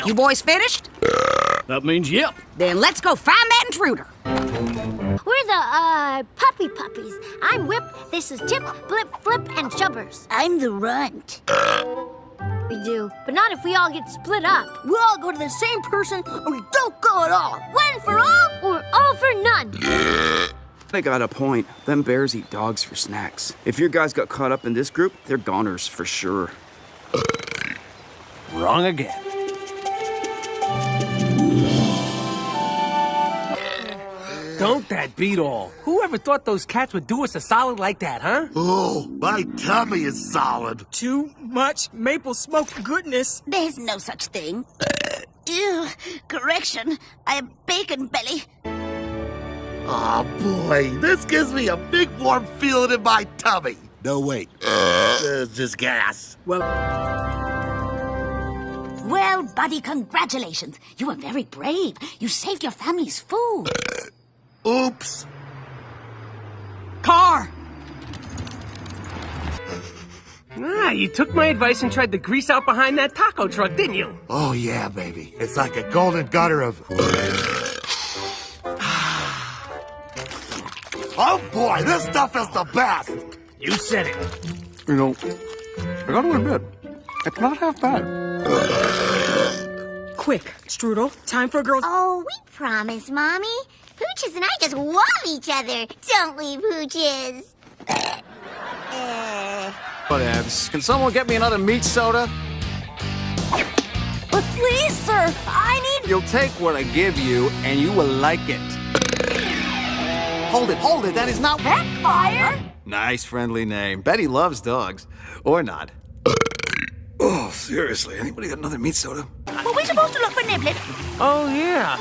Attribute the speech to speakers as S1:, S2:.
S1: You boys finished?
S2: That means yep.
S1: Then let's go find that intruder.
S3: We're the, Puppies. I'm Whip, this is Tip, Blip, Flip, and Chubbers.
S4: I'm the runt.
S3: We do, but not if we all get split up.
S4: We all go to the same person, or we don't go at all.
S3: One for all, or all for none.
S5: They got a point. Them bears eat dogs for snacks. If your guys got caught up in this group, they're goners for sure.
S2: Wrong again. Don't that beat all? Whoever thought those cats would do us a solid like that, huh?
S6: Oh, my tummy is solid.
S7: Too much maple smoke goodness.
S4: There's no such thing. Ew, correction, I have bacon belly.
S6: Oh, boy, this gives me a big warm feeling in my tummy. No, wait. It's just gas.
S4: Well, buddy, congratulations. You were very brave. You saved your family's food.
S6: Oops.
S7: Car!
S2: You took my advice and tried to grease out behind that taco truck, didn't you?
S6: Oh, yeah, baby. It's like a golden gutter of... Oh, boy, this stuff is the best.
S2: You said it.
S8: You know, I gotta admit, it's not half bad.
S7: Quick, Strudel, time for a girl.
S3: Oh, we promise, Mommy. Pooches and I just love each other, don't we, Pooches?
S8: Whatevs. Can someone get me another meat soda?
S4: But please, sir, I need...
S8: You'll take what I give you, and you will like it. Hold it, that is not...
S4: Backfire?
S8: Nice friendly name. Betty loves dogs. Or not. Oh, seriously, anybody got another meat soda?
S4: Were we supposed to look for Niblet?
S2: Oh, yeah.